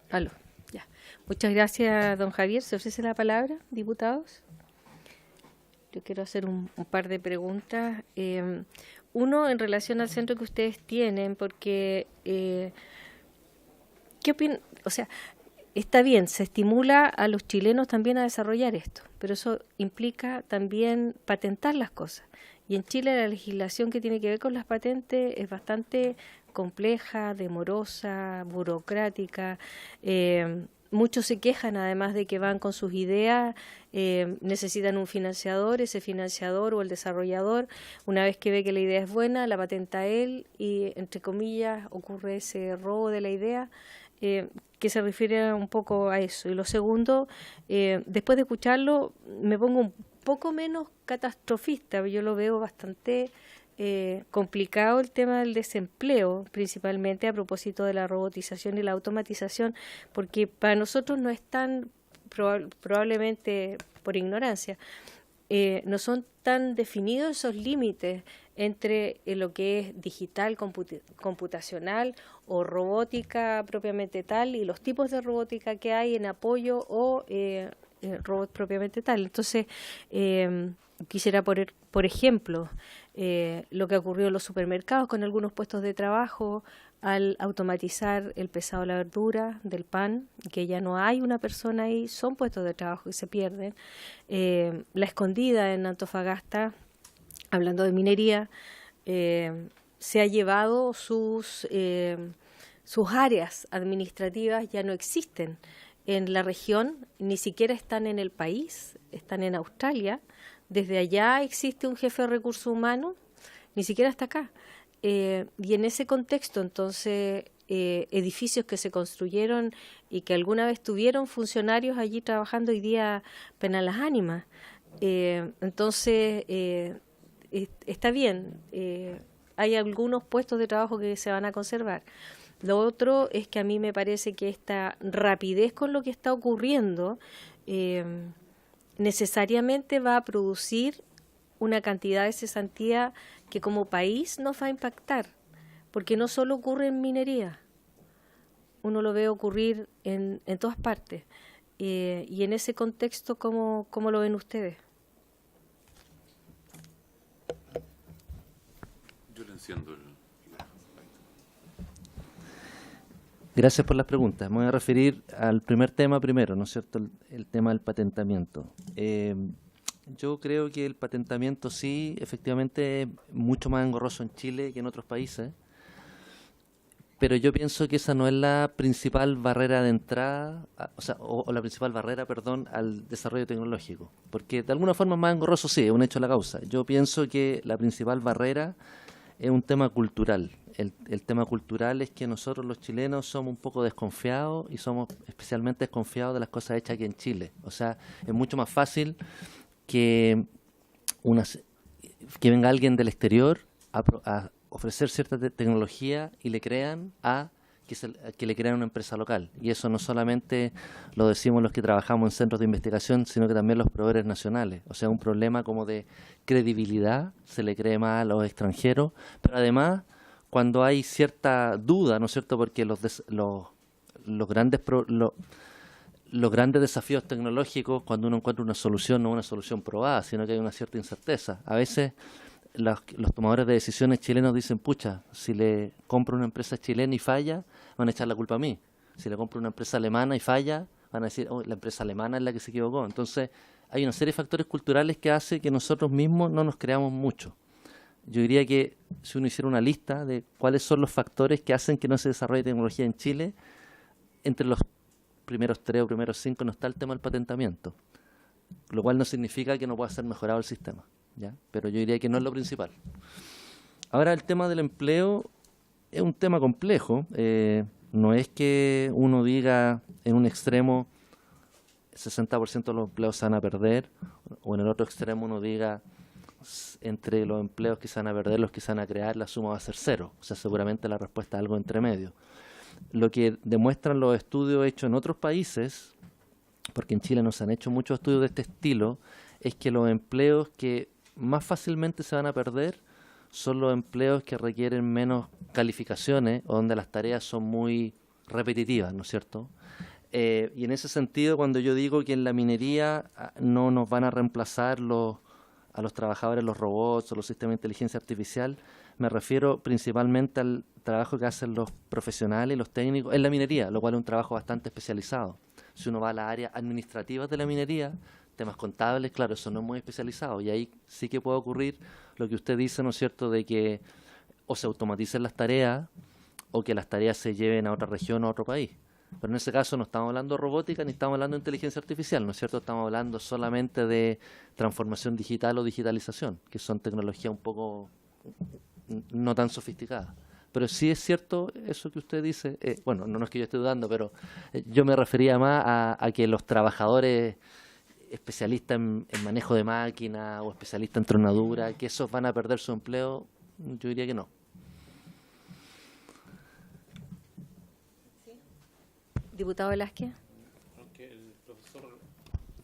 Aló, ya. Muchas gracias, don Javier. ¿Se ofrece la palabra, diputados? Yo quiero hacer un par de preguntas. Uno, en relación al centro que ustedes tienen, porque ¿qué opinan? O sea, está bien, se estimula a los chilenos también a desarrollar esto, pero eso implica también patentar las cosas. Y en Chile la legislación que tiene que ver con las patentes es bastante compleja, demorosa, burocrática. Muchos se quejan además de que van con sus ideas, necesitan un financiador, ese financiador o el desarrollador, una vez que ve que la idea es buena, la patenta él y, entre comillas, ocurre ese robo de la idea, que se refiere un poco a eso. Y lo segundo, después de escucharlo, me pongo un poco menos catastrofista, yo lo veo bastante complicado el tema del desempleo, principalmente a propósito de la robotización y la automatización, porque para nosotros no es tan, probablemente por ignorancia, no son tan definidos esos límites entre lo que es digital, computacional o robótica propiamente tal, y los tipos de robótica que hay en apoyo o robot propiamente tal. Entonces, quisiera poner, por ejemplo, lo que ocurrió en los supermercados con algunos puestos de trabajo al automatizar el pesado de la verdura, del pan, que ya no hay una persona ahí, son puestos de trabajo que se pierden. La Escondida en Antofagasta, hablando de minería, se ha llevado sus áreas administrativas, ya no existen en la región, ni siquiera están en el país, están en Australia. Desde allá existe un jefe de recursos humanos, ni siquiera está acá. Y en ese contexto, entonces, edificios que se construyeron y que alguna vez tuvieron funcionarios allí trabajando, hoy día penan las ánimas. Entonces, está bien, hay algunos puestos de trabajo que se van a conservar. Lo otro es que a mí me parece que esta rapidez con lo que está ocurriendo necesariamente va a producir una cantidad de cesantía que como país nos va a impactar, porque no solo ocurre en minería, uno lo ve ocurrir en todas partes. Y en ese contexto, ¿cómo lo ven ustedes? Yo le enciendo el... Gracias por las preguntas. Me voy a referir al primer tema primero, ¿no es cierto? El tema del patentamiento. Yo creo que el patentamiento sí, efectivamente, es mucho más engorroso en Chile que en otros países, pero yo pienso que esa no es la principal barrera de entrada, o la principal barrera, perdón, al desarrollo tecnológico, porque de alguna forma más engorroso sí, es un hecho de la causa. Yo pienso que la principal barrera es un tema cultural. El tema cultural es que nosotros los chilenos somos un poco desconfiados y somos especialmente desconfiados de las cosas hechas aquí en Chile. O sea, es mucho más fácil que venga alguien del exterior a ofrecer cierta tecnología y le crean que le crean una empresa local. Y eso no solamente lo decimos los que trabajamos en centros de investigación, sino que también los proveedores nacionales. O sea, un problema como de credibilidad, se le cree más a los extranjeros, pero además, cuando hay cierta duda, ¿no es cierto?, porque los grandes desafíos tecnológicos, cuando uno encuentra una solución, no una solución probada, sino que hay una cierta incerteza. A veces los tomadores de decisiones chilenos dicen, pucha, si le compro una empresa chilena y falla, van a echar la culpa a mí. Si le compro una empresa alemana y falla, van a decir, oh, la empresa alemana es la que se equivocó. Entonces, hay una serie de factores culturales que hace que nosotros mismos no nos creamos mucho. Yo diría que si uno hiciera una lista de cuáles son los factores que hacen que no se desarrolle tecnología en Chile, entre los primeros 3 o primeros 5 no está el tema del patentamiento, lo cual no significa que no pueda ser mejorado el sistema, ¿ya? Pero yo diría que no es lo principal. Ahora, el tema del empleo es un tema complejo. No es que uno diga en un extremo 60% de los empleos se van a perder, o en el otro extremo uno diga entre los empleos que se van a perder, los que se van a crear, la suma va a ser 0. O sea, seguramente la respuesta es algo entre medio. Lo que demuestran los estudios hechos en otros países, porque en Chile no se han hecho muchos estudios de este estilo, es que los empleos que más fácilmente se van a perder son los empleos que requieren menos calificaciones o donde las tareas son muy repetitivas, ¿no es cierto? Y en ese sentido, cuando yo digo que en la minería no nos van a reemplazar a los trabajadores los robots o los sistemas de inteligencia artificial, Me refiero principalmente al trabajo que hacen los profesionales, los técnicos, en la minería, lo cual es un trabajo bastante especializado. Si uno va a las áreas administrativas de la minería, temas contables, claro, eso no es muy especializado. Y ahí sí que puede ocurrir lo que usted dice, ¿no es cierto?, de que o se automaticen las tareas o que las tareas se lleven a otra región o a otro país. Pero en ese caso no estamos hablando de robótica ni estamos hablando de inteligencia artificial, ¿no es cierto? Estamos hablando solamente de transformación digital o digitalización, que son tecnologías un poco no tan sofisticadas. Pero sí es cierto eso que usted dice, bueno, no es que yo esté dudando, pero yo me refería más a que los trabajadores especialistas en manejo de máquinas o especialistas en tronadura, que esos van a perder su empleo, yo diría que no. Diputado Velázquez.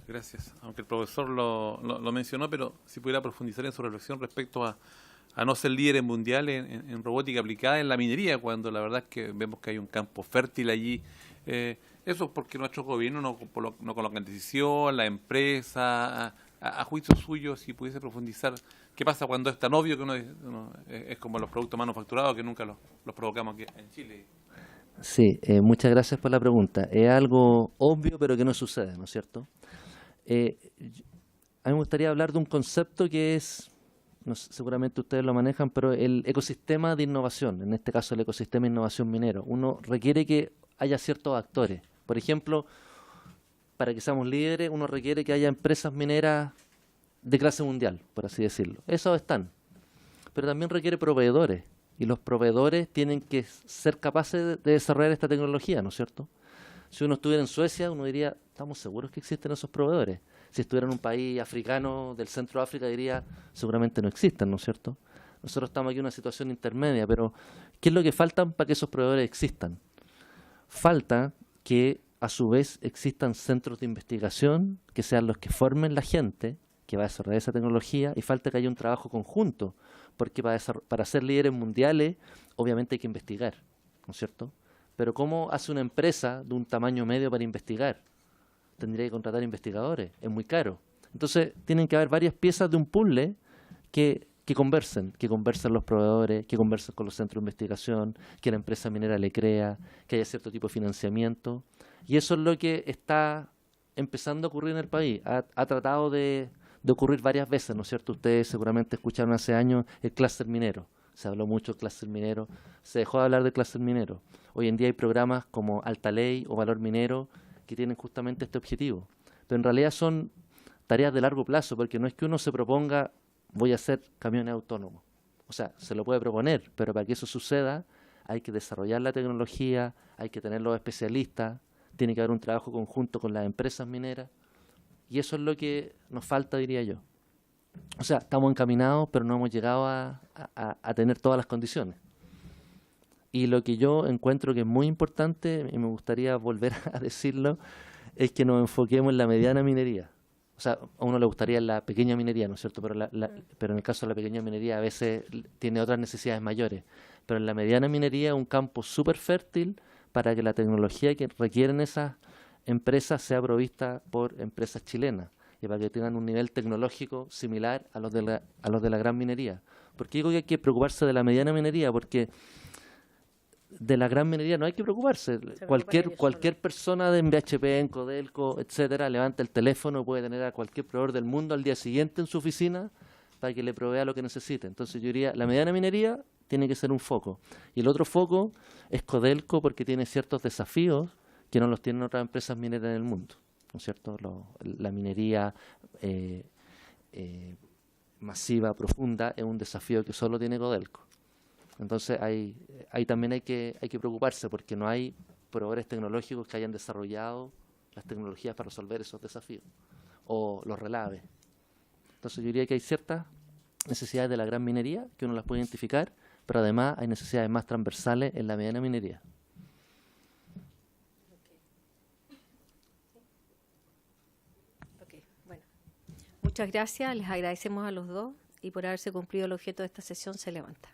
Gracias. Aunque el profesor lo mencionó, pero si pudiera profundizar en su reflexión respecto a no ser líderes mundiales en robótica aplicada en la minería, cuando la verdad es que vemos que hay un campo fértil allí. Eso es porque nuestros gobiernos no colocan decisión, la empresa, a juicio suyo, si pudiese profundizar, ¿qué pasa cuando es tan obvio que uno es como los productos manufacturados que nunca los provocamos aquí en Chile? Sí, muchas gracias por la pregunta. Es algo obvio, pero que no sucede, ¿no es cierto? A mí me gustaría hablar de un concepto que es, no sé, seguramente ustedes lo manejan, pero el ecosistema de innovación, en este caso el ecosistema de innovación minero. Uno requiere que haya ciertos actores. Por ejemplo, para que seamos líderes, uno requiere que haya empresas mineras de clase mundial, por así decirlo. Esos están. Pero también requiere proveedores. Y los proveedores tienen que ser capaces de desarrollar esta tecnología, ¿no es cierto? Si uno estuviera en Suecia, uno diría, ¿estamos seguros que existen esos proveedores? Si estuviera en un país africano, del centro de África, diría, seguramente no existen, ¿no es cierto? Nosotros estamos aquí en una situación intermedia, pero ¿qué es lo que falta para que esos proveedores existan? Falta que, a su vez, existan centros de investigación que sean los que formen la gente que va a desarrollar esa tecnología, y falta que haya un trabajo conjunto, porque para ser líderes mundiales obviamente hay que investigar, ¿no es cierto? Pero ¿cómo hace una empresa de un tamaño medio para investigar? Tendría que contratar investigadores, es muy caro. Entonces tienen que haber varias piezas de un puzzle que conversen los proveedores, que conversen con los centros de investigación, que la empresa minera le crea, que haya cierto tipo de financiamiento. Y eso es lo que está empezando a ocurrir en el país. Ha tratado de ocurrir varias veces, ¿no es cierto? Ustedes seguramente escucharon hace años el clúster minero. Se habló mucho del clúster minero. Se dejó de hablar del clúster minero. Hoy en día hay programas como Alta Ley o Valor Minero que tienen justamente este objetivo. Pero en realidad son tareas de largo plazo, porque no es que uno se proponga, voy a hacer camiones autónomos. O sea, se lo puede proponer, pero para que eso suceda hay que desarrollar la tecnología, hay que tener los especialistas, tiene que haber un trabajo conjunto con las empresas mineras. Y eso es lo que nos falta, diría yo. O sea, estamos encaminados, pero no hemos llegado a tener todas las condiciones. Y lo que yo encuentro que es muy importante, y me gustaría volver a decirlo, es que nos enfoquemos en la mediana minería. O sea, a uno le gustaría la pequeña minería, ¿no es cierto? Pero en el caso de la pequeña minería a veces tiene otras necesidades mayores. Pero en la mediana minería es un campo súper fértil para que la tecnología que requieren esas empresas sea provista por empresas chilenas y para que tengan un nivel tecnológico similar a los de la gran minería. ¿Por qué digo que hay que preocuparse de la mediana minería? Porque de la gran minería no hay que preocuparse. Cualquier persona de BHP, en Codelco, etcétera, levanta el teléfono y puede tener a cualquier proveedor del mundo al día siguiente en su oficina para que le provea lo que necesite. Entonces yo diría, la mediana minería tiene que ser un foco. Y el otro foco es Codelco, porque tiene ciertos desafíos que no los tienen otras empresas mineras en el mundo, ¿no es cierto? La minería masiva, profunda, es un desafío que solo tiene Codelco. Entonces ahí también hay que preocuparse, porque no hay proveedores tecnológicos que hayan desarrollado las tecnologías para resolver esos desafíos, o los relaves. Entonces yo diría que hay ciertas necesidades de la gran minería que uno las puede identificar, pero además hay necesidades más transversales en la mediana minería. Muchas gracias, les agradecemos a los dos y por haberse cumplido el objeto de esta sesión se levanta.